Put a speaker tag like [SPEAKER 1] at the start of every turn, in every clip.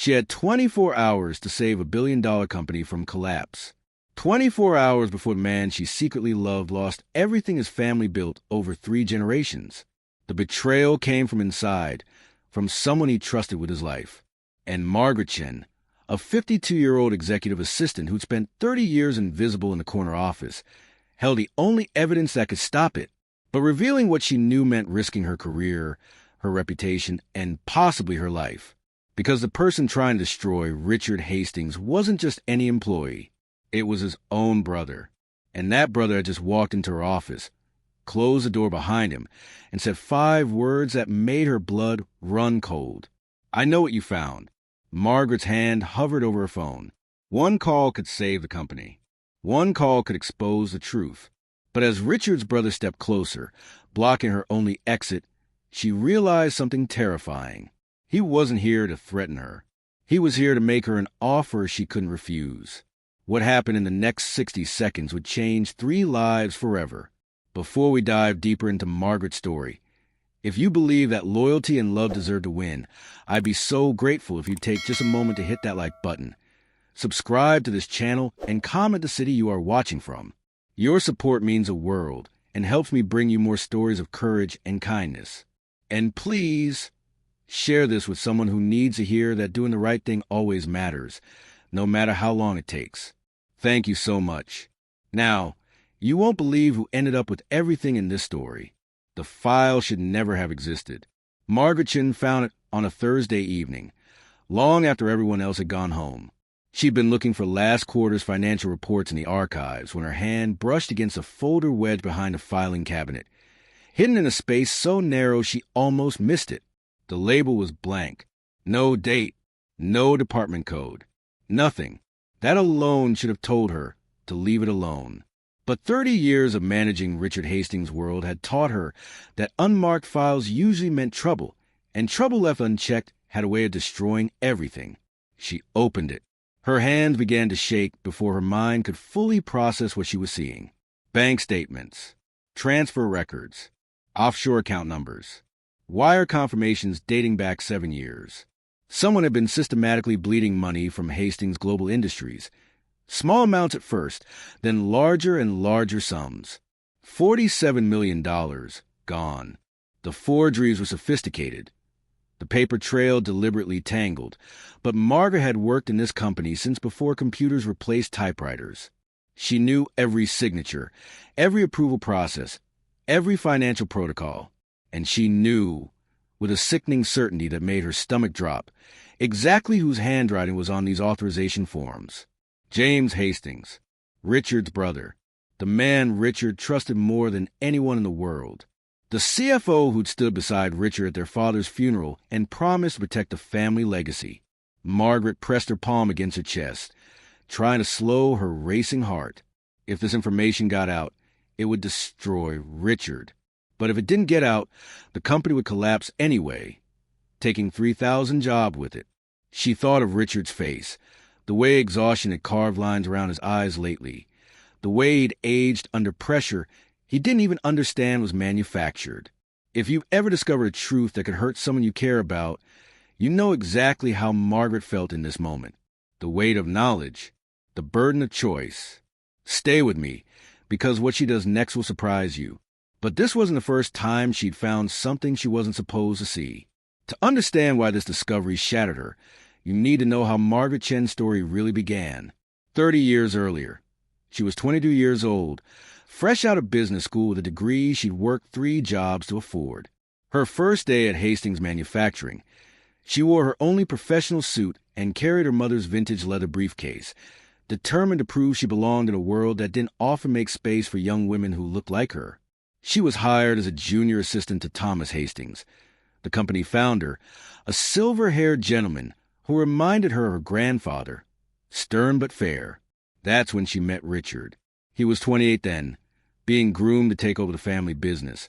[SPEAKER 1] She had 24 hours to save a billion-dollar company from collapse. 24 hours before the man she secretly loved lost everything his family built over 3 generations. The betrayal came from inside, from someone he trusted with his life. And Margaret Chen, a 52-year-old executive assistant who'd spent 30 years invisible in the corner office, held the only evidence that could stop it. But revealing what she knew meant risking her career, her reputation, and possibly her life. Because the person trying to destroy Richard Hastings wasn't just any employee. It was his own brother. And that brother had just walked into her office, closed the door behind him, and said 5 words that made her blood run cold. "I know what you found." Margaret's hand hovered over her phone. One call could save the company. One call could expose the truth. But as Richard's brother stepped closer, blocking her only exit, she realized something terrifying. He wasn't here to threaten her. He was here to make her an offer she couldn't refuse. What happened in the next 60 seconds would change 3 lives forever. Before we dive deeper into Margaret's story, if you believe that loyalty and love deserve to win, I'd be so grateful if you'd take just a moment to hit that like button. Subscribe to this channel and comment the city you are watching from. Your support means the world and helps me bring you more stories of courage and kindness. And please, share this with someone who needs to hear that doing the right thing always matters, no matter how long it takes. Thank you so much. Now, you won't believe who ended up with everything in this story. The file should never have existed. Margaret Chen found it on a Thursday evening, long after everyone else had gone home. She'd been looking for last quarter's financial reports in the archives when her hand brushed against a folder wedged behind a filing cabinet, hidden in a space so narrow she almost missed it. The label was blank. No date, no department code, nothing. That alone should have told her to leave it alone. But 30 years of managing Richard Hastings' world had taught her that unmarked files usually meant trouble, and trouble left unchecked had a way of destroying everything. She opened it. Her hands began to shake before her mind could fully process what she was seeing. Bank statements, transfer records, offshore account numbers, wire confirmations dating back 7 years. Someone had been systematically bleeding money from Hastings Global Industries. Small amounts at first, then larger and larger sums. $47 million gone. The forgeries were sophisticated. The paper trail deliberately tangled. But Margaret had worked in this company since before computers replaced typewriters. She knew every signature, every approval process, every financial protocol. And she knew, with a sickening certainty that made her stomach drop, exactly whose handwriting was on these authorization forms. James Hastings, Richard's brother, the man Richard trusted more than anyone in the world. The CFO who'd stood beside Richard at their father's funeral and promised to protect the family legacy. Margaret pressed her palm against her chest, trying to slow her racing heart. If this information got out, it would destroy Richard. But if it didn't get out, the company would collapse anyway, taking 3,000 jobs with it. She thought of Richard's face, the way exhaustion had carved lines around his eyes lately, the way he'd aged under pressure he didn't even understand was manufactured. If you've ever discovered a truth that could hurt someone you care about, you know exactly how Margaret felt in this moment. The weight of knowledge, the burden of choice. Stay with me, because what she does next will surprise you. But this wasn't the first time she'd found something she wasn't supposed to see. To understand why this discovery shattered her, you need to know how Margaret Chen's story really began. 30 years earlier, she was 22 years old, fresh out of business school with a degree she'd worked 3 jobs to afford. Her first day at Hastings Manufacturing, she wore her only professional suit and carried her mother's vintage leather briefcase, determined to prove she belonged in a world that didn't often make space for young women who looked like her. She was hired as a junior assistant to Thomas Hastings, the company founder, a silver-haired gentleman who reminded her of her grandfather, stern but fair. That's when she met Richard. He was 28 then, being groomed to take over the family business,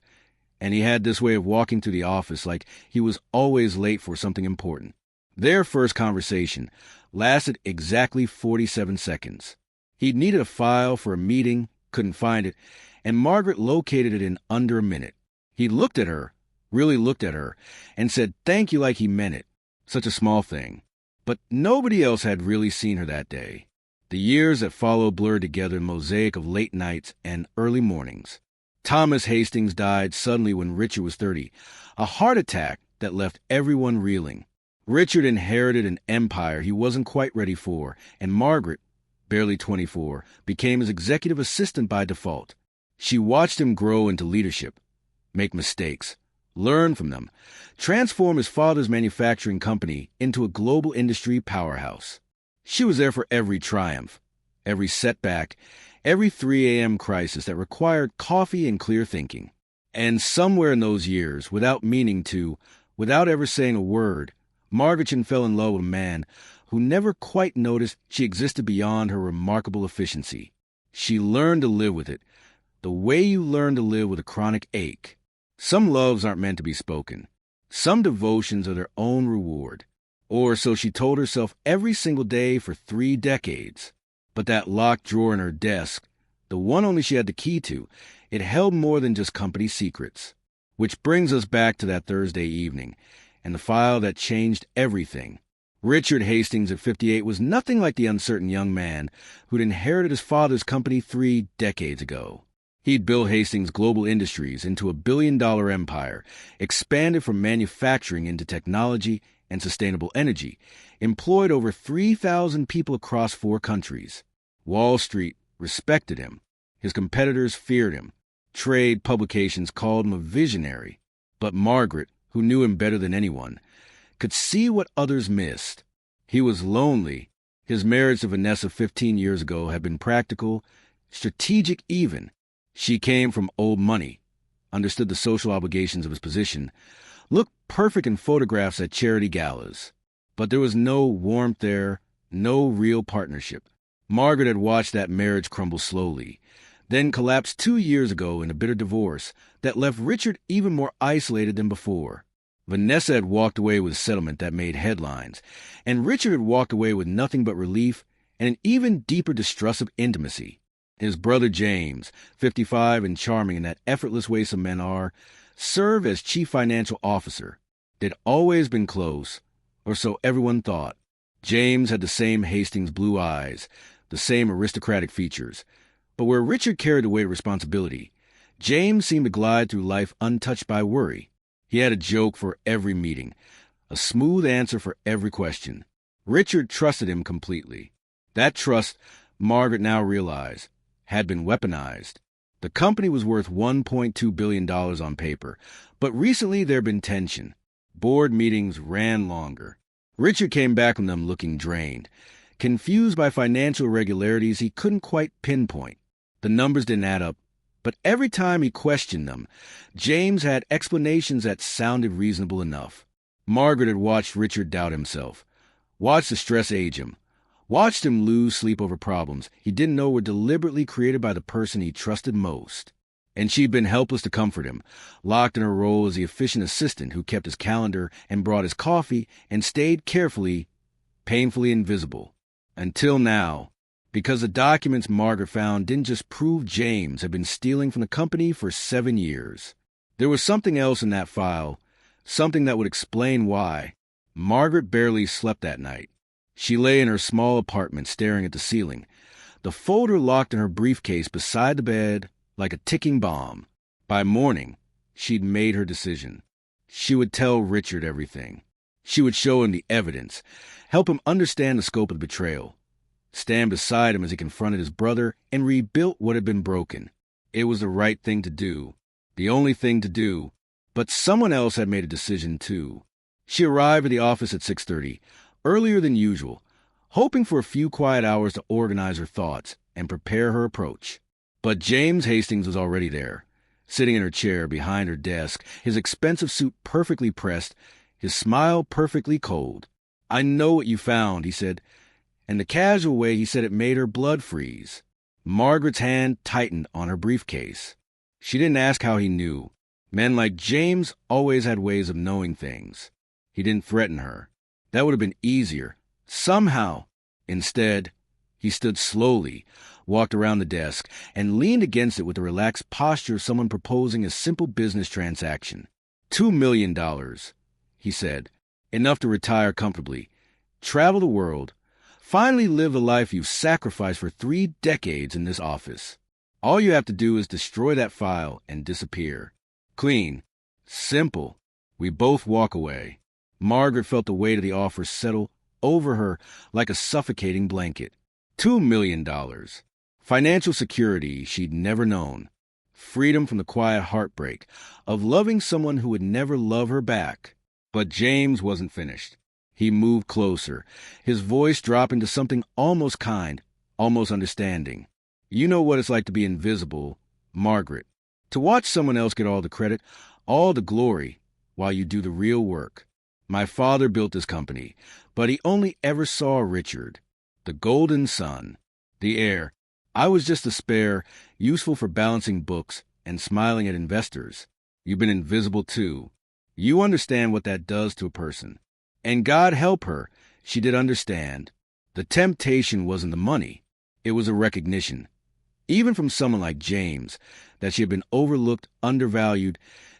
[SPEAKER 1] and he had this way of walking to the office like he was always late for something important. Their first conversation lasted exactly 47 seconds. He'd needed a file for a meeting, couldn't find it, and Margaret located it in under a minute. He looked at her, really looked at her, and said thank you like he meant it. Such a small thing. But nobody else had really seen her that day. The years that followed blurred together in a mosaic of late nights and early mornings. Thomas Hastings died suddenly when Richard was 30, a heart attack that left everyone reeling. Richard inherited an empire he wasn't quite ready for, and Margaret, barely 24, became his executive assistant by default. She watched him grow into leadership, make mistakes, learn from them, transform his father's manufacturing company into a global industry powerhouse. She was there for every triumph, every setback, every 3 a.m. crisis that required coffee and clear thinking. And somewhere in those years, without meaning to, without ever saying a word, Margaret Chen fell in love with a man who never quite noticed she existed beyond her remarkable efficiency. She learned to live with it, the way you learn to live with a chronic ache. Some loves aren't meant to be spoken. Some devotions are their own reward. Or so she told herself every single day for 3 decades. But that locked drawer in her desk, the one only she had the key to, it held more than just company secrets. Which brings us back to that Thursday evening, and the file that changed everything. Richard Hastings at 58 was nothing like the uncertain young man who'd inherited his father's company 3 decades ago. He'd built Hastings Global Industries into a billion-dollar empire, expanded from manufacturing into technology and sustainable energy, employed over 3,000 people across 4 countries. Wall Street respected him. His competitors feared him. Trade publications called him a visionary. But Margaret, who knew him better than anyone, could see what others missed. He was lonely. His marriage to Vanessa 15 years ago had been practical, strategic even. She came from old money, understood the social obligations of his position, looked perfect in photographs at charity galas. But there was no warmth there, no real partnership. Margaret had watched that marriage crumble slowly, then collapsed 2 years ago in a bitter divorce that left Richard even more isolated than before. Vanessa had walked away with a settlement that made headlines, and Richard had walked away with nothing but relief and an even deeper distrust of intimacy. His brother James, 55 and charming in that effortless way some men are, served as chief financial officer. They'd always been close, or so everyone thought. James had the same Hastings blue eyes, the same aristocratic features. But where Richard carried the weight of responsibility, James seemed to glide through life untouched by worry. He had a joke for every meeting, a smooth answer for every question. Richard trusted him completely. That trust, Margaret now realized, had been weaponized. The company was worth $1.2 billion on paper, but recently there had been tension. Board meetings ran longer. Richard came back from them looking drained, confused by financial irregularities he couldn't quite pinpoint. The numbers didn't add up, but every time he questioned them, James had explanations that sounded reasonable enough. Margaret had watched Richard doubt himself, watched the stress age him, watched him lose sleep over problems he didn't know were deliberately created by the person he trusted most. And she'd been helpless to comfort him, locked in her role as the efficient assistant who kept his calendar and brought his coffee and stayed carefully, painfully invisible. Until now, because the documents Margaret found didn't just prove James had been stealing from the company for 7 years. There was something else in that file, something that would explain why. Margaret barely slept that night. She lay in her small apartment staring at the ceiling, the folder locked in her briefcase beside the bed like a ticking bomb. By morning, she'd made her decision. She would tell Richard everything. She would show him the evidence, help him understand the scope of the betrayal, stand beside him as he confronted his brother and rebuilt what had been broken. It was the right thing to do, the only thing to do, but someone else had made a decision too. She arrived at the office at 6:30, earlier than usual, hoping for a few quiet hours to organize her thoughts and prepare her approach. But James Hastings was already there, sitting in her chair behind her desk, his expensive suit perfectly pressed, his smile perfectly cold. "I know what you found," he said, and the casual way he said it made her blood freeze. Margaret's hand tightened on her briefcase. She didn't ask how he knew. Men like James always had ways of knowing things. He didn't threaten her. That would have been easier. Somehow. Instead, he stood slowly, walked around the desk, and leaned against it with the relaxed posture of someone proposing a simple business transaction. $2 million, he said. Enough to retire comfortably. travel the world, finally live the life you've sacrificed for 3 decades in this office. All you have to do is destroy that file and disappear. Clean. Simple. We both walk away. Margaret felt the weight of the offer settle over her like a suffocating blanket. $2 million. Financial security she'd never known. Freedom from the quiet heartbreak of loving someone who would never love her back. But James wasn't finished. He moved closer, his voice dropping to something almost kind, almost understanding. You know what it's like to be invisible, Margaret. To watch someone else get all the credit, all the glory, while you do the real work. My father built this company, but he only ever saw Richard, the golden son, the heir. I was just a spare, useful for balancing books and smiling at investors. You've been invisible too. You understand what that does to a person. And God help her, she did understand. The temptation wasn't the money. It was a recognition, even from someone like James, that she had been overlooked, undervalued,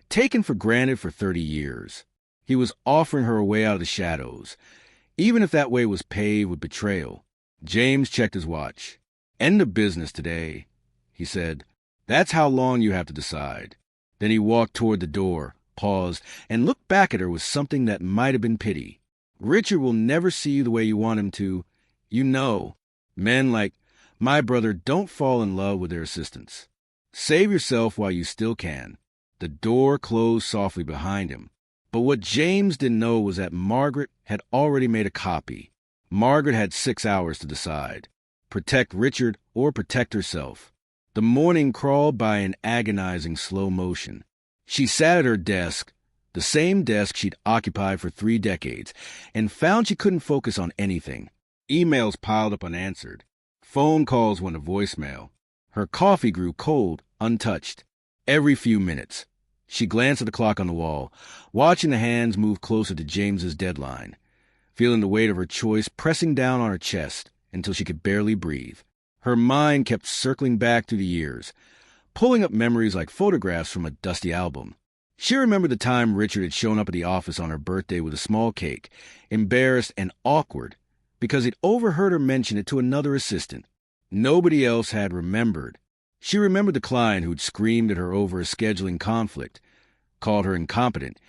[SPEAKER 1] taken for granted for 30 years. He was offering her a way out of the shadows, even if that way was paved with betrayal. James checked his watch. End of business today, he said. That's how long you have to decide. Then he walked toward the door, paused, and looked back at her with something that might have been pity. Richard will never see you the way you want him to. You know, men like my brother don't fall in love with their assistants. Save yourself while you still can. The door closed softly behind him. But what James didn't know was that Margaret had already made a copy. Margaret had 6 hours to decide. Protect Richard or protect herself. The morning crawled by in agonizing slow motion. She sat at her desk, the same desk she'd occupied for 3 decades, and found she couldn't focus on anything. Emails piled up unanswered. Phone calls went to voicemail. Her coffee grew cold, untouched. Every few minutes, she glanced at the clock on the wall, watching the hands move closer to James's deadline, feeling the weight of her choice pressing down on her chest until she could barely breathe. Her mind kept circling back through the years, pulling up memories like photographs from a dusty album. She remembered the time Richard had shown up at the office on her birthday with a small cake, embarrassed and awkward, because he'd overheard her mention it to another assistant. Nobody else had remembered. She remembered the client who'd screamed at her over a scheduling conflict, called her incompetent,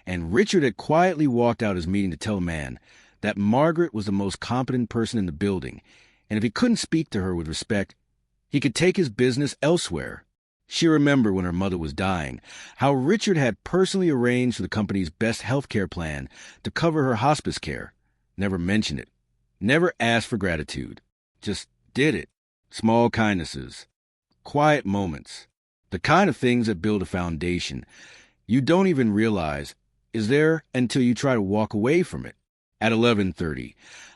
[SPEAKER 1] and Richard had quietly walked out his meeting to tell a man that Margaret was the most competent person in the building, and if he couldn't speak to her with respect, he could take his business elsewhere. She remembered when her mother was dying, how Richard had personally arranged for the company's best health care plan to cover her hospice care. Never mentioned it. Never asked for gratitude. Just did it. Small kindnesses. Quiet moments. The kind of things that build a foundation you don't even realize is there until you try to walk away from it. At 11:30,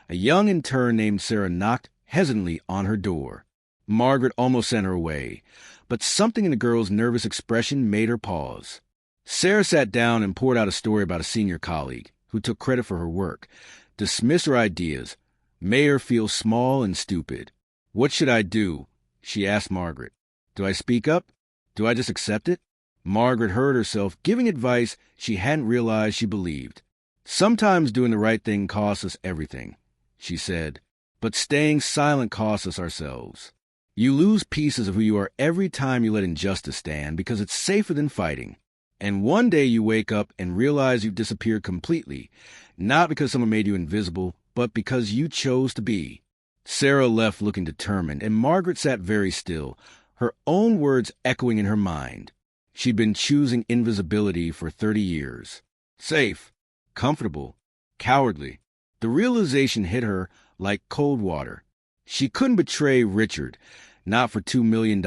[SPEAKER 1] a young intern named Sarah knocked hesitantly on her door. Margaret almost sent her away, but something in the girl's nervous expression made her pause. Sarah sat down and poured out a story about a senior colleague who took credit for her work, dismissed her ideas, made her feel small and stupid. What should I do? She asked Margaret. Do I speak up? Do I just accept it? Margaret heard herself giving advice she hadn't realized she believed. Sometimes doing the right thing costs us everything, she said, but staying silent costs us ourselves. You lose pieces of who you are every time you let injustice stand because it's safer than fighting. And one day you wake up and realize you've disappeared completely, not because someone made you invisible, but because you chose to be. Sarah left looking determined, and Margaret sat very still, her own words echoing in her mind. She'd been choosing invisibility for 30 years. Safe, comfortable, cowardly. The realization hit her like cold water. She couldn't betray Richard, not for $2 million,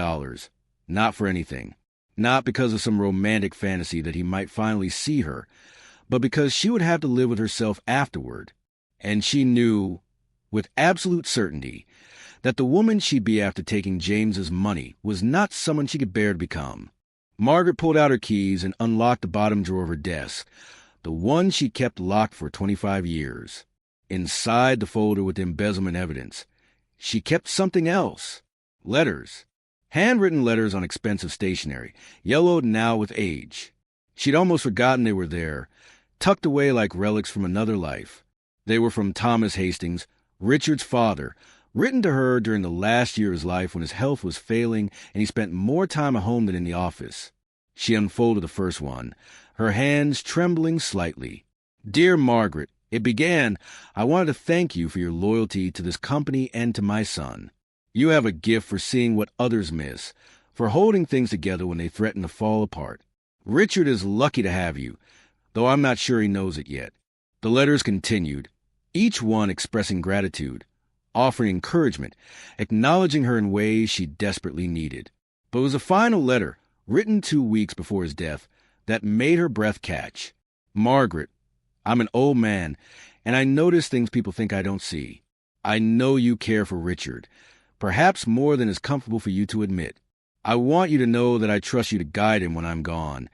[SPEAKER 1] not for anything, not because of some romantic fantasy that he might finally see her, but because she would have to live with herself afterward. And she knew, with absolute certainty, that the woman she'd be after taking James's money was not someone she could bear to become. Margaret pulled out her keys and unlocked the bottom drawer of her desk, the one she'd kept locked for 25 years. Inside the folder with embezzlement evidence, she kept something else. Letters. Handwritten letters on expensive stationery, yellowed now with age. She'd almost forgotten they were there, tucked away like relics from another life. They were from Thomas Hastings, Richard's father, written to her during the last year of his life when his health was failing and he spent more time at home than in the office. She unfolded the first one, her hands trembling slightly. Dear Margaret, it began, I wanted to thank you for your loyalty to this company and to my son. You have a gift for seeing what others miss, for holding things together when they threaten to fall apart. Richard is lucky to have you, though I'm not sure he knows it yet. The letters continued, each one expressing gratitude, offering encouragement, acknowledging her in ways she desperately needed. But it was a final letter, written 2 weeks before his death, that made her breath catch. Margaret, I'm an old man, and I notice things people think I don't see. I know you care for Richard, perhaps more than is comfortable for you to admit. I want you to know that I trust you to guide him when I'm gone,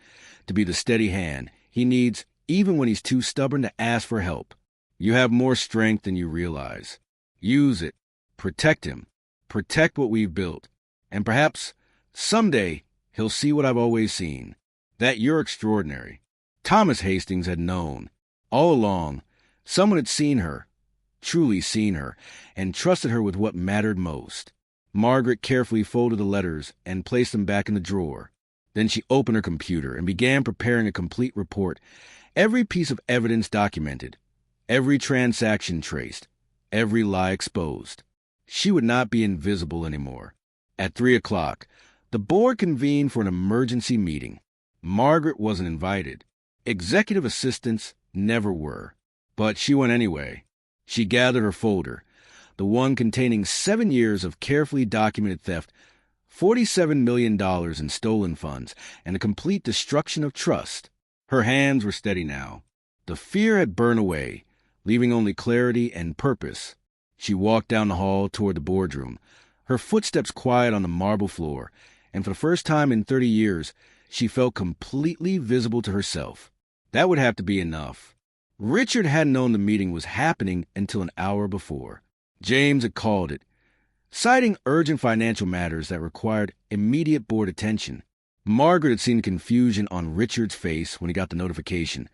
[SPEAKER 1] to be the steady hand he needs even when he's too stubborn to ask for help. You have more strength than you realize. Use it. Protect him. Protect what we've built. And perhaps someday he'll see what I've always seen, that you're extraordinary. Thomas Hastings had known. All along, someone had seen her, truly seen her, and trusted her with what mattered most. Margaret carefully folded the letters and placed them back in the drawer. Then she opened her computer and began preparing a complete report, every piece of evidence documented, every transaction traced, every lie exposed. She would not be invisible anymore. At 3 o'clock, the board convened for an emergency meeting. Margaret wasn't invited. Executive assistants never were. But she went anyway. She gathered her folder, the one containing 7 years of carefully documented theft, $47 million in stolen funds, and the complete destruction of trust. Her hands were steady now. The fear had burned away, leaving only clarity and purpose. She walked down the hall toward the boardroom, her footsteps quiet on the marble floor, and for the first time in 30 years, she felt completely visible to herself. That would have to be enough. Richard hadn't known the meeting was happening until an hour before. James had called it, citing urgent financial matters that required immediate board attention. Margaret had seen the confusion on Richard's face when he got the notification,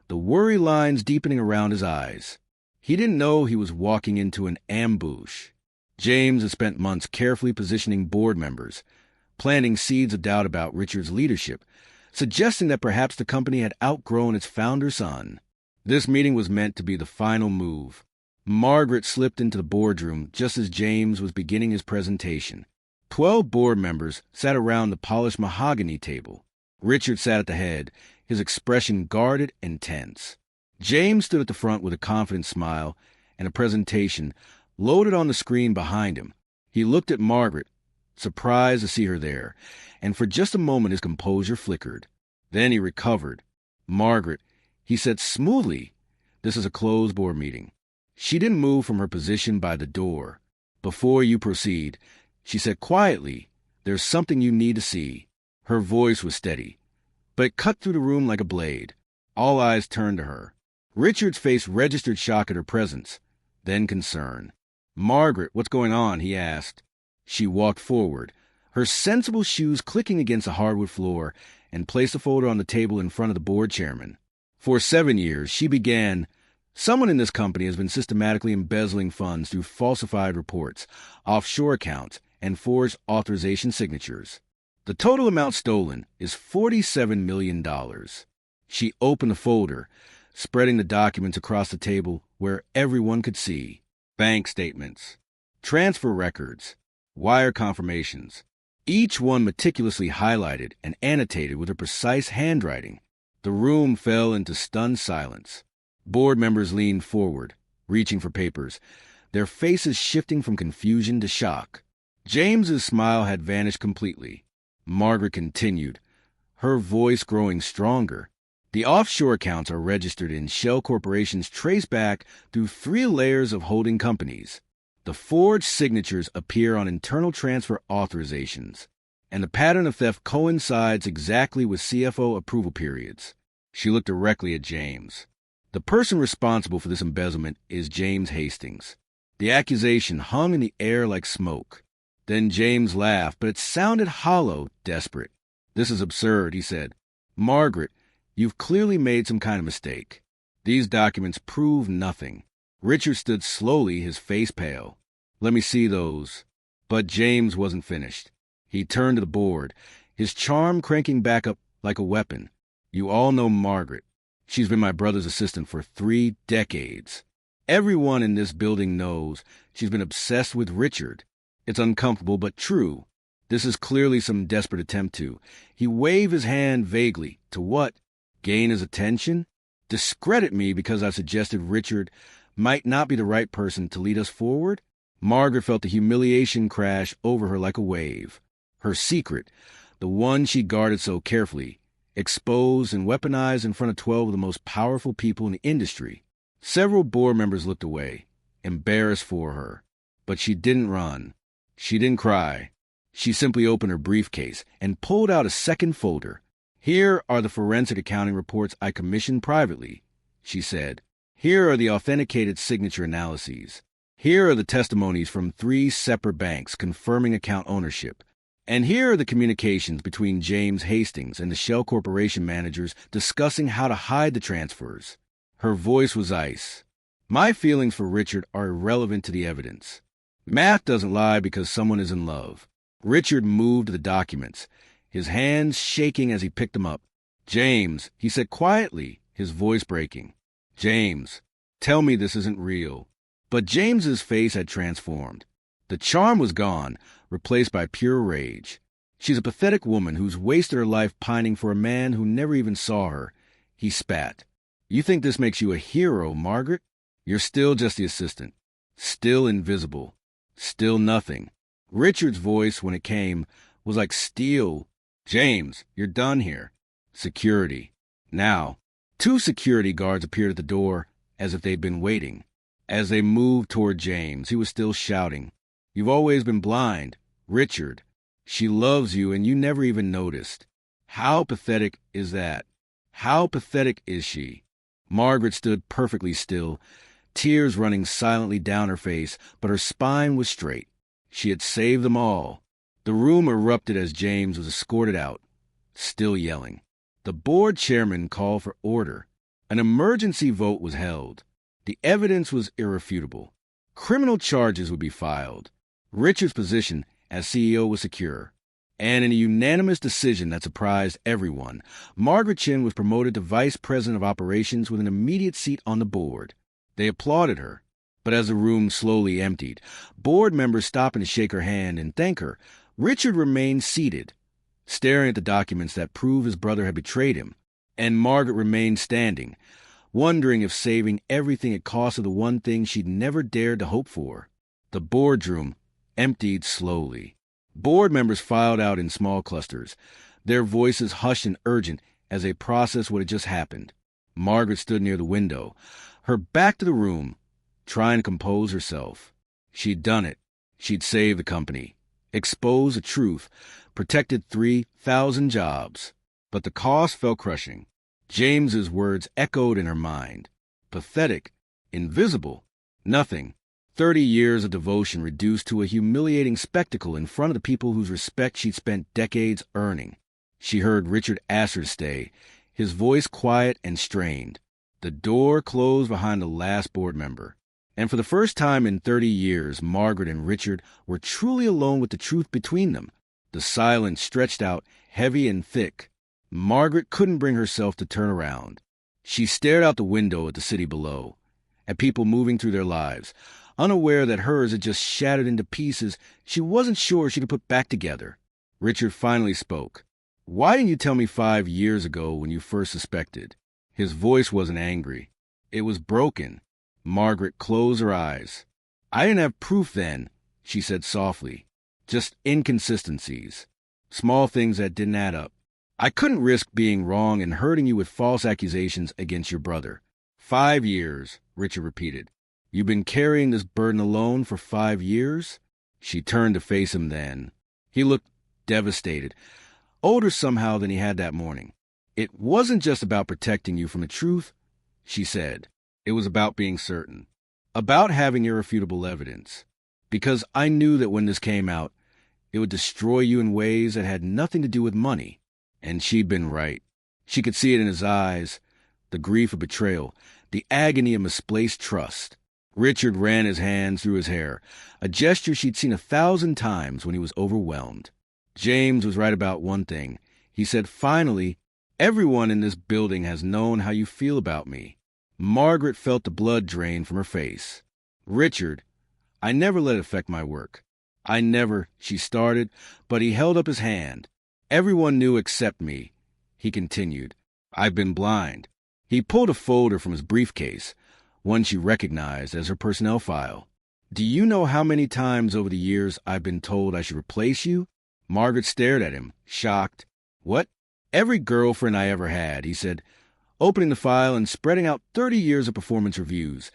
[SPEAKER 1] the worry lines deepening around his eyes. He didn't know he was walking into an ambush. James had spent months carefully positioning board members, planting seeds of doubt about Richard's leadership, suggesting that perhaps the company had outgrown its founder's son. This meeting was meant to be the final move. Margaret slipped into the boardroom just as James was beginning his presentation. 12 board members sat around the polished mahogany table. Richard sat at the head, his expression guarded and tense. James stood at the front with a confident smile and a presentation loaded on the screen behind him. He looked at Margaret, surprised to see her there, and for just a moment his composure flickered. Then he recovered. Margaret, he said smoothly, this is a closed board meeting. She didn't move from her position by the door. Before you proceed, she said quietly, there's something you need to see. Her voice was steady, but it cut through the room like a blade. All eyes turned to her. Richard's face registered shock at her presence, then concern. Margaret, what's going on? He asked. She walked forward, her sensible shoes clicking against the hardwood floor, and placed the folder on the table in front of the board chairman. For 7 years, she began, someone in this company has been systematically embezzling funds through falsified reports, offshore accounts, and forged authorization signatures. The total amount stolen is $47 million. She opened the folder, spreading the documents across the table where everyone could see. Bank statements, transfer records, wire confirmations, each one meticulously highlighted and annotated with her precise handwriting. The room fell into stunned silence. Board members leaned forward, reaching for papers, their faces shifting from confusion to shock. James's smile had vanished completely. Margaret continued, her voice growing stronger. The offshore accounts are registered in shell corporations traced back through 3 layers of holding companies. The forged signatures appear on internal transfer authorizations, and the pattern of theft coincides exactly with CFO approval periods. She looked directly at James. The person responsible for this embezzlement is James Hastings. The accusation hung in the air like smoke. Then James laughed, but it sounded hollow, desperate. This is absurd, he said. Margaret, you've clearly made some kind of mistake. These documents prove nothing. Richard stood slowly, his face pale. "Let me see those." But James wasn't finished. He turned to the board, his charm cranking back up like a weapon. "You all know Margaret. She's been my brother's assistant for 3 decades. Everyone in this building knows she's been obsessed with Richard. It's uncomfortable but true. This is clearly some desperate attempt to." He waved his hand vaguely. "To what? Gain his attention? Discredit me because I suggested Richard might not be the right person to lead us forward?" Margaret felt the humiliation crash over her like a wave. Her secret, the one she guarded so carefully, exposed and weaponized in front of 12 of the most powerful people in the industry. Several board members looked away, embarrassed for her. But she didn't run. She didn't cry. She simply opened her briefcase and pulled out a second folder. "Here are the forensic accounting reports I commissioned privately," she said. "Here are the authenticated signature analyses. Here are the testimonies from 3 separate banks confirming account ownership. And here are the communications between James Hastings and the Shell Corporation managers discussing how to hide the transfers." Her voice was ice. "My feelings for Richard are irrelevant to the evidence. Math doesn't lie because someone is in love." Richard moved to the documents, his hands shaking as he picked them up. "James," he said quietly, his voice breaking. "James, tell me this isn't real." But James's face had transformed. The charm was gone, replaced by pure rage. "She's a pathetic woman who's wasted her life pining for a man who never even saw her." He spat. "You think this makes you a hero, Margaret? You're still just the assistant. Still invisible. Still nothing." Richard's voice, when it came, was like steel. "James, you're done here." Security. Now, 2 security guards appeared at the door, as if they'd been waiting. As they moved toward James, he was still shouting, "You've always been blind. Richard, she loves you and you never even noticed. How pathetic is that? How pathetic is she?" Margaret stood perfectly still, tears running silently down her face, but her spine was straight. She had saved them all. The room erupted as James was escorted out, still yelling. The board chairman called for order. An emergency vote was held. The evidence was irrefutable. Criminal charges would be filed. Richard's position as CEO was secure. And in a unanimous decision that surprised everyone, Margaret Chen was promoted to Vice President of Operations with an immediate seat on the board. They applauded her. But as the room slowly emptied, board members stopping to shake her hand and thank her, Richard remained seated, staring at the documents that proved his brother had betrayed him. And Margaret remained standing, wondering if saving everything had cost her the one thing she'd never dared to hope for. The boardroom emptied slowly. Board members filed out in small clusters, their voices hushed and urgent as they processed what had just happened. Margaret stood near the window, her back to the room, trying to compose herself. She'd done it. She'd saved the company, exposed the truth, protected 3,000 jobs. But the cost felt crushing. James's words echoed in her mind. Pathetic, invisible, nothing. 30 years of devotion reduced to a humiliating spectacle in front of the people whose respect she'd spent decades earning. She heard Richard ask her to stay, his voice quiet and strained. The door closed behind the last board member. And for the first time in 30 years, Margaret and Richard were truly alone with the truth between them. The silence stretched out, heavy and thick. Margaret couldn't bring herself to turn around. She stared out the window at the city below, at people moving through their lives, unaware that hers had just shattered into pieces she wasn't sure she could put back together. Richard finally spoke. "Why didn't you tell me 5 years ago when you first suspected?" His voice wasn't angry. It was broken. Margaret closed her eyes. "I didn't have proof then," she said softly. "Just inconsistencies. Small things that didn't add up. I couldn't risk being wrong and hurting you with false accusations against your brother." 5 years, Richard repeated. "You've been carrying this burden alone for 5 years?" She turned to face him then. He looked devastated, older somehow than he had that morning. "It wasn't just about protecting you from the truth," she said. "It was about being certain. About having irrefutable evidence. Because I knew that when this came out, it would destroy you in ways that had nothing to do with money." And she'd been right. She could see it in his eyes, the grief of betrayal, the agony of misplaced trust. Richard ran his hands through his hair, a gesture she'd seen 1,000 times when he was overwhelmed. James was right about one thing. He said, "Finally, everyone in this building has known how you feel about me." Margaret felt the blood drain from her face. "Richard, I never let it affect my work. I never," she started, but he held up his hand. "Everyone knew except me," he continued. "I've been blind." He pulled a folder from his briefcase, one she recognized as her personnel file. "Do you know how many times over the years I've been told I should replace you?" Margaret stared at him, shocked. "What?" "Every girlfriend I ever had," he said, opening the file and spreading out 30 years of performance reviews.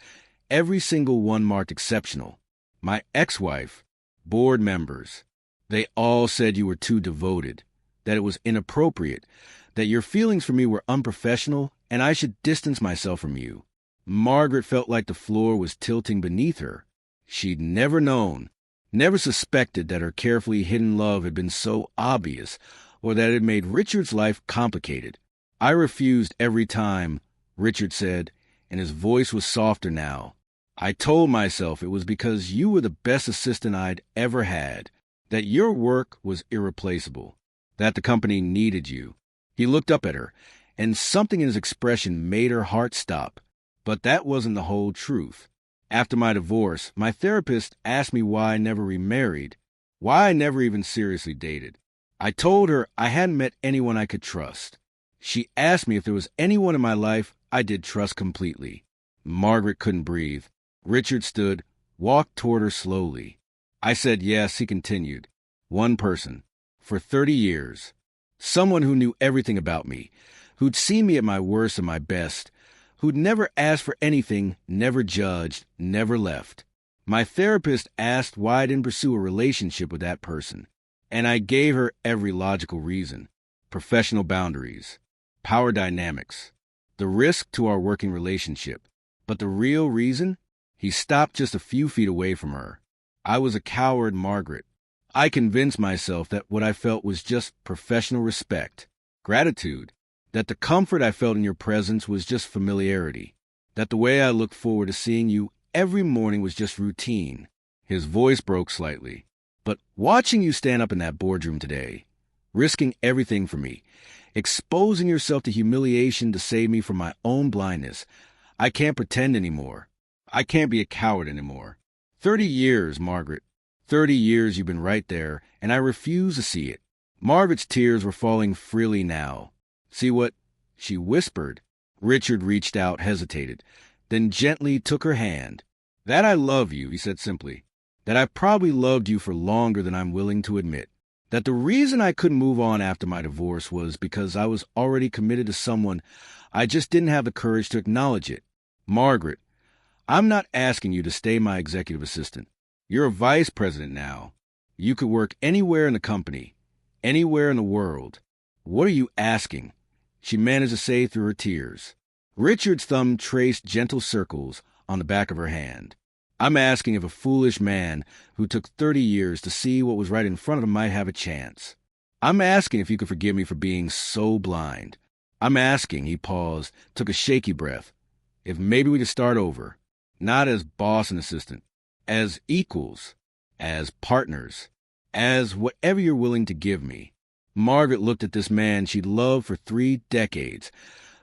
[SPEAKER 1] "Every single one marked exceptional. My ex-wife, board members. They all said you were too devoted, that it was inappropriate, that your feelings for me were unprofessional, and I should distance myself from you." Margaret felt like the floor was tilting beneath her. She'd never known, never suspected that her carefully hidden love had been so obvious, or that it made Richard's life complicated. "I refused every time," Richard said, and his voice was softer now. "I told myself it was because you were the best assistant I'd ever had, that your work was irreplaceable, that the company needed you." He looked up at her, and something in his expression made her heart stop. But that wasn't the whole truth. "After my divorce, my therapist asked me why I never remarried, why I never even seriously dated. I told her I hadn't met anyone I could trust. She asked me if there was anyone in my life I did trust completely." Margaret couldn't breathe. Richard stood, walked toward her slowly. "I said yes," he continued. "One person. For 30 years. Someone who knew everything about me, who'd seen me at my worst and my best, who'd never asked for anything, never judged, never left. My therapist asked why I didn't pursue a relationship with that person, and I gave her every logical reason. Professional boundaries, power dynamics, the risk to our working relationship. But the real reason?" He stopped just a few feet away from her. "I was a coward, Margaret. I convinced myself that what I felt was just professional respect, gratitude, that the comfort I felt in your presence was just familiarity, that the way I looked forward to seeing you every morning was just routine." His voice broke slightly. "But watching you stand up in that boardroom today, risking everything for me, exposing yourself to humiliation to save me from my own blindness, I can't pretend anymore. I can't be a coward anymore. 30 years, Margaret. 30 years you've been right there, and I refuse to see it." Margaret's tears were falling freely now. "See what?" she whispered. Richard reached out, hesitated, then gently took her hand. "That I love you," he said simply. "That I probably loved you for longer than I'm willing to admit. That the reason I couldn't move on after my divorce was because I was already committed to someone. I just didn't have the courage to acknowledge it. Margaret, I'm not asking you to stay my executive assistant. You're a vice president now. You could work anywhere in the company, anywhere in the world. What are you asking?" she managed to say through her tears. Richard's thumb traced gentle circles on the back of her hand. "I'm asking if a foolish man who took 30 years to see what was right in front of him might have a chance. I'm asking if you could forgive me for being so blind. I'm asking," he paused, took a shaky breath, "if maybe we could start over, not as boss and assistant, as equals, as partners, as whatever you're willing to give me." Margaret looked at this man she'd loved for 3 decades,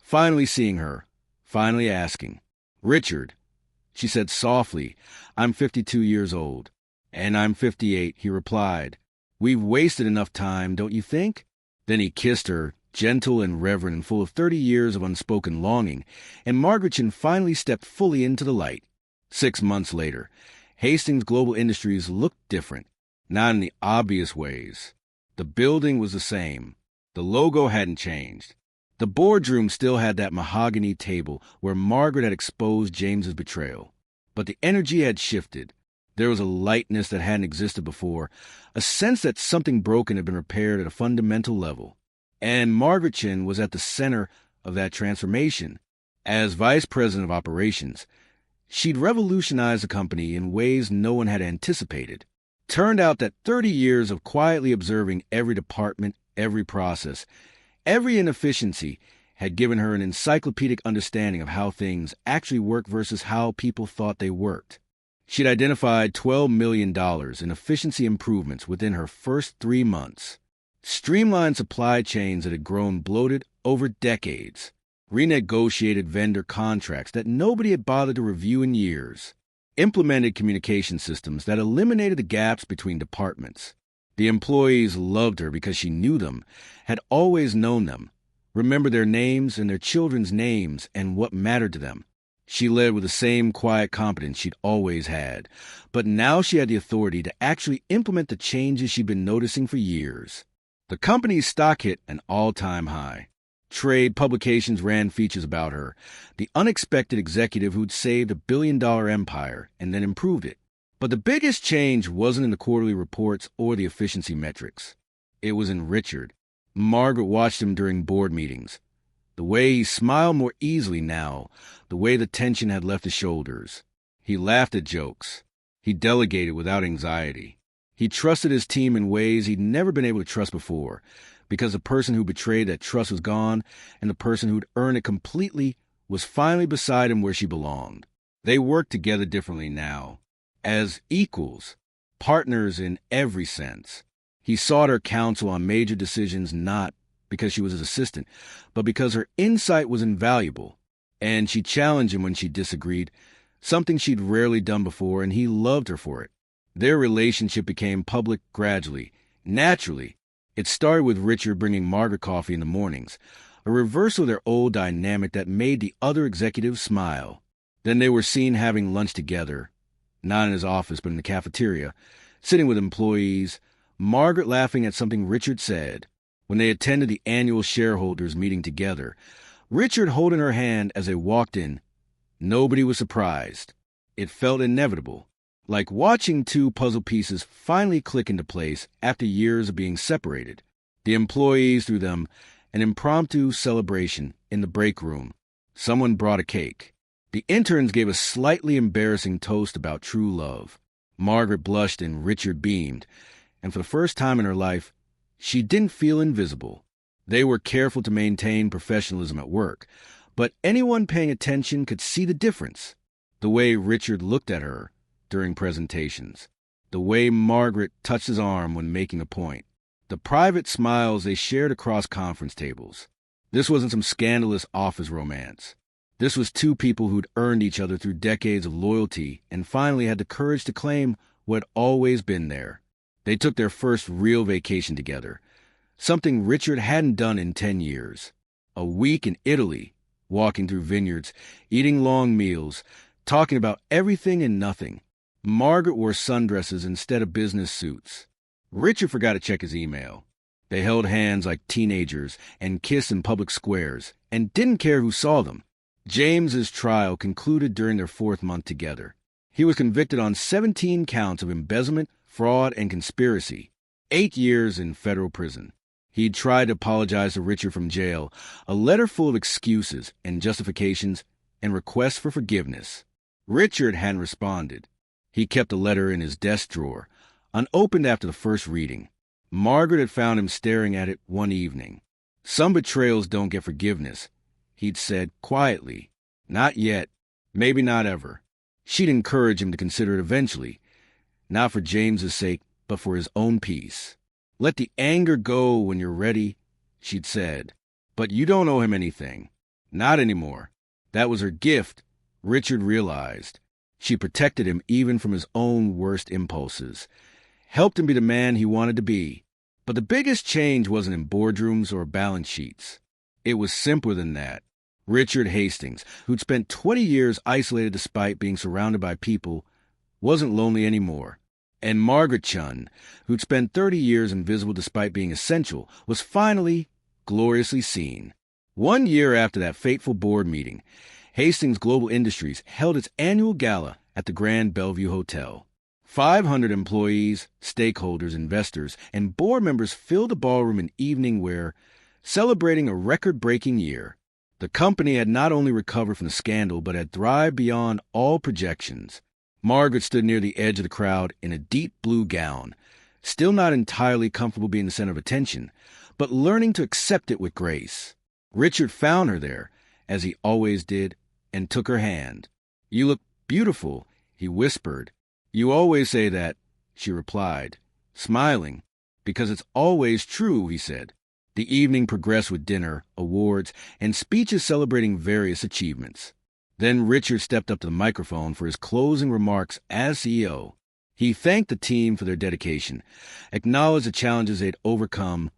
[SPEAKER 1] finally seeing her, finally asking. "Richard," she said softly, "I'm 52 years old." "And I'm 58, he replied. "We've wasted enough time, don't you think?" Then he kissed her, gentle and reverent and full of 30 years of unspoken longing, and Margaret Chen finally stepped fully into the light. 6 months later, Hastings Global Industries looked different, not in the obvious ways. The building was the same. The logo hadn't changed. The boardroom still had that mahogany table where Margaret had exposed James's betrayal. But the energy had shifted. There was a lightness that hadn't existed before, a sense that something broken had been repaired at a fundamental level. And Margaret Chen was at the center of that transformation. As vice president of operations, she'd revolutionized the company in ways no one had anticipated. Turned out that 30 years of quietly observing every department, every process, every inefficiency, had given her an encyclopedic understanding of how things actually work versus how people thought they worked. She'd identified $12 million in efficiency improvements within her first 3 months, streamlined supply chains that had grown bloated over decades, renegotiated vendor contracts that nobody had bothered to review in years, implemented communication systems that eliminated the gaps between departments. The employees loved her because she knew them, had always known them, remembered their names and their children's names and what mattered to them. She led with the same quiet competence she'd always had, but now she had the authority to actually implement the changes she'd been noticing for years. The company's stock hit an all-time high. Trade publications ran features about her, the unexpected executive who'd saved a billion-dollar empire and then improved it. But the biggest change wasn't in the quarterly reports or the efficiency metrics. It was in Richard. Margaret watched him during board meetings. The way he smiled more easily now, the way the tension had left his shoulders. He laughed at jokes. He delegated without anxiety. He trusted his team in ways he'd never been able to trust before, because the person who betrayed that trust was gone, and the person who'd earned it completely was finally beside him where she belonged. They worked together differently now, as equals, partners in every sense. He sought her counsel on major decisions not because she was his assistant, but because her insight was invaluable, and she challenged him when she disagreed, something she'd rarely done before, and he loved her for it. Their relationship became public gradually, naturally. It started with Richard bringing Margaret coffee in the mornings, a reversal of their old dynamic that made the other executives smile. Then they were seen having lunch together, not in his office but in the cafeteria, sitting with employees, Margaret laughing at something Richard said. When they attended the annual shareholders meeting together, Richard holding her hand as they walked in, nobody was surprised. It felt inevitable, like watching two puzzle pieces finally click into place after years of being separated. The employees threw them an impromptu celebration in the break room. Someone brought a cake. The interns gave a slightly embarrassing toast about true love. Margaret blushed and Richard beamed, and for the first time in her life, she didn't feel invisible. They were careful to maintain professionalism at work, but anyone paying attention could see the difference. The way Richard looked at her during presentations, the way Margaret touched his arm when making a point, the private smiles they shared across conference tables. This wasn't some scandalous office romance. This was two people who'd earned each other through decades of loyalty and finally had the courage to claim what had always been there. They took their first real vacation together, something Richard hadn't done in 10 years. A week in Italy, walking through vineyards, eating long meals, talking about everything and nothing. Margaret wore sundresses instead of business suits. Richard forgot to check his email. They held hands like teenagers and kissed in public squares and didn't care who saw them. James's trial concluded during their 4th month together. He was convicted on 17 counts of embezzlement, fraud, and conspiracy. 8 years in federal prison. He'd tried to apologize to Richard from jail, a letter full of excuses and justifications and requests for forgiveness. Richard hadn't responded. He kept the letter in his desk drawer, unopened after the first reading. Margaret had found him staring at it one evening. Some betrayals don't get forgiveness, he'd said quietly. Not yet. Maybe not ever. She'd encourage him to consider it eventually, not for James's sake, but for his own peace. Let the anger go when you're ready, she'd said. But you don't owe him anything. Not anymore. That was her gift, Richard realized. She protected him even from his own worst impulses, helped him be the man he wanted to be. But the biggest change wasn't in boardrooms or balance sheets. It was simpler than that. Richard Hastings, who'd spent 20 years isolated despite being surrounded by people, wasn't lonely anymore. And Margaret Chen, who'd spent 30 years invisible despite being essential, was finally gloriously seen. 1 year after that fateful board meeting, Hastings Global Industries held its annual gala at the Grand Bellevue Hotel. 500 employees, stakeholders, investors, and board members filled the ballroom in evening wear, celebrating a record-breaking year. The company had not only recovered from the scandal, but had thrived beyond all projections. Margaret stood near the edge of the crowd in a deep blue gown, still not entirely comfortable being the center of attention, but learning to accept it with grace. Richard found her there, as he always did, and took her hand. "You look beautiful," he whispered. "You always say that," she replied, smiling. "Because it's always true," he said. The evening progressed with dinner, awards, and speeches celebrating various achievements. Then Richard stepped up to the microphone for his closing remarks as CEO. He thanked the team for their dedication, acknowledged the challenges they'd overcome,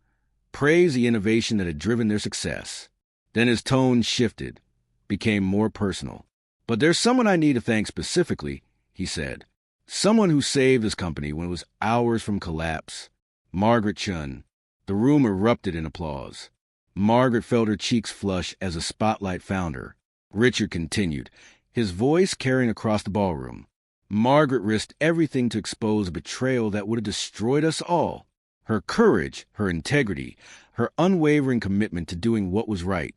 [SPEAKER 1] praised the innovation that had driven their success. Then his tone shifted, became more personal. "But there's someone I need to thank specifically," he said. "Someone who saved this company when it was hours from collapse. Margaret Chen." The room erupted in applause. Margaret felt her cheeks flush as the spotlight found her. Richard continued, his voice carrying across the ballroom. "Margaret risked everything to expose a betrayal that would have destroyed us all. Her courage, her integrity, her unwavering commitment to doing what was right.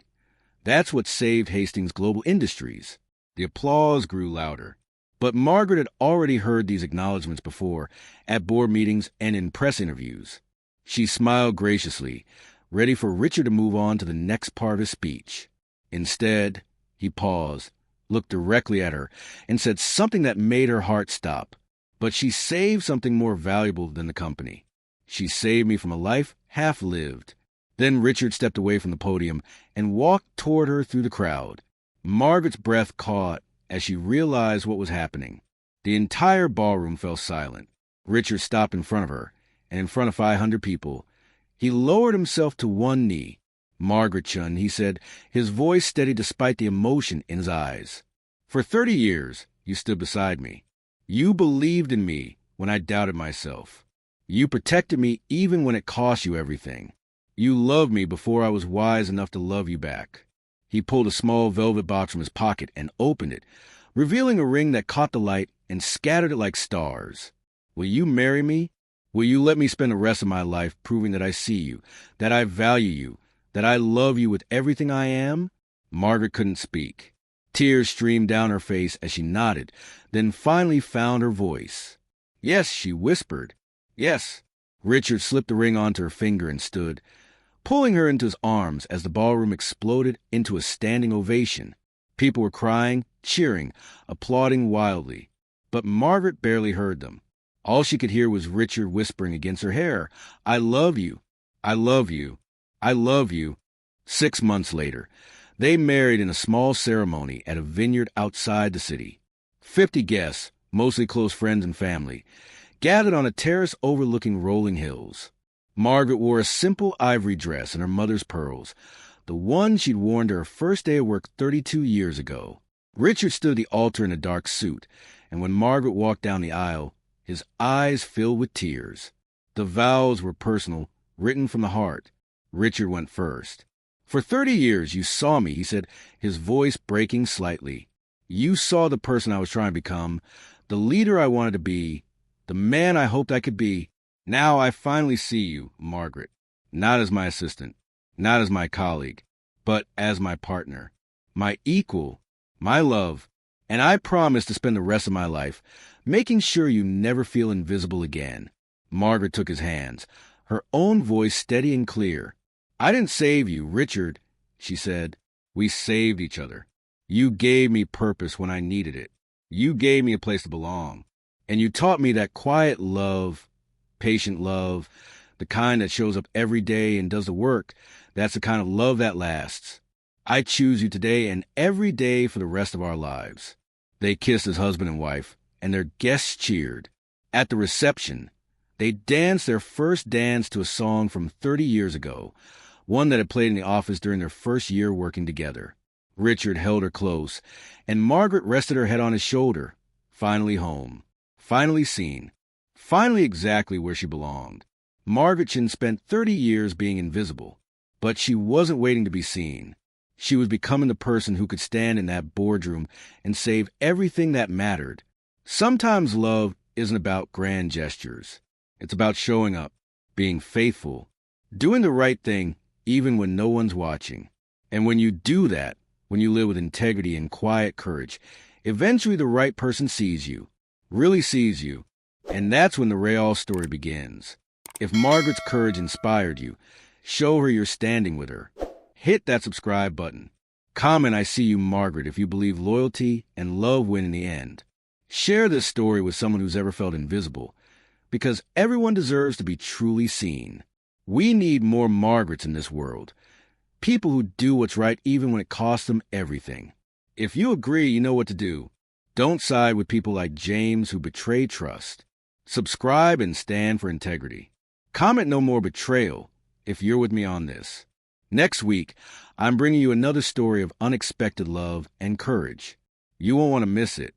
[SPEAKER 1] That's what saved Hastings Global Industries." The applause grew louder. But Margaret had already heard these acknowledgments before, at board meetings and in press interviews. She smiled graciously, ready for Richard to move on to the next part of his speech. Instead, he paused, looked directly at her, and said something that made her heart stop. "But she saved something more valuable than the company. She saved me from a life half lived." Then Richard stepped away from the podium and walked toward her through the crowd. Margaret's breath caught as she realized what was happening. The entire ballroom fell silent. Richard stopped in front of her, and in front of 500 people, he lowered himself to one knee. "Margaret Chen," he said, his voice steady despite the emotion in his eyes. "For 30 years, you stood beside me. You believed in me when I doubted myself. You protected me even when it cost you everything. You loved me before I was wise enough to love you back." He pulled a small velvet box from his pocket and opened it, revealing a ring that caught the light and scattered it like stars. "Will you marry me? Will you let me spend the rest of my life proving that I see you, that I value you, that I love you with everything I am?" Margaret couldn't speak. Tears streamed down her face as she nodded, then finally found her voice. "Yes," she whispered. "Yes." Richard slipped the ring onto her finger and stood, pulling her into his arms as the ballroom exploded into a standing ovation. People were crying, cheering, applauding wildly. But Margaret barely heard them. All she could hear was Richard whispering against her hair, "I love you. I love you. I love you." 6 months later, they married in a small ceremony at a vineyard outside the city. 50 guests, mostly close friends and family, gathered on a terrace overlooking rolling hills. Margaret wore a simple ivory dress and her mother's pearls, the one she'd worn to her first day of work 32 years ago. Richard stood at the altar in a dark suit, and when Margaret walked down the aisle, his eyes filled with tears. The vows were personal, written from the heart. Richard went first. "For 30 years you saw me," he said, his voice breaking slightly. "You saw the person I was trying to become, the leader I wanted to be, the man I hoped I could be. Now I finally see you, Margaret, not as my assistant, not as my colleague, but as my partner, my equal, my love, and I promise to spend the rest of my life making sure you never feel invisible again." Margaret took his hands, her own voice steady and clear. "I didn't save you, Richard," she said. "We saved each other. You gave me purpose when I needed it. You gave me a place to belong. And you taught me that quiet love, patient love, the kind that shows up every day and does the work, that's the kind of love that lasts. I choose you today and every day for the rest of our lives." They kissed as husband and wife, and their guests cheered. At the reception, they danced their first dance to a song from 30 years ago, one that had played in the office during their first year working together. Richard held her close, and Margaret rested her head on his shoulder. Finally home. Finally seen. Finally exactly where she belonged. Margaret Chen spent 30 years being invisible, but she wasn't waiting to be seen. She was becoming the person who could stand in that boardroom and save everything that mattered. Sometimes love isn't about grand gestures. It's about showing up, being faithful, doing the right thing even when no one's watching. And when you do that, when you live with integrity and quiet courage, eventually the right person sees you, really sees you, and that's when the real story begins. If Margaret's courage inspired you, show her you're standing with her. hit that subscribe button. Comment "I see you, Margaret" if you believe loyalty and love win in the end. Share this story with someone who's ever felt invisible, because everyone deserves to be truly seen. We need more Margarets in this world. People who do what's right even when it costs them everything. If you agree, you know what to do. Don't side with people like James who betray trust. Subscribe and stand for integrity. Comment "No more betrayal" if you're with me on this. Next week, I'm bringing you another story of unexpected love and courage. You won't want to miss it.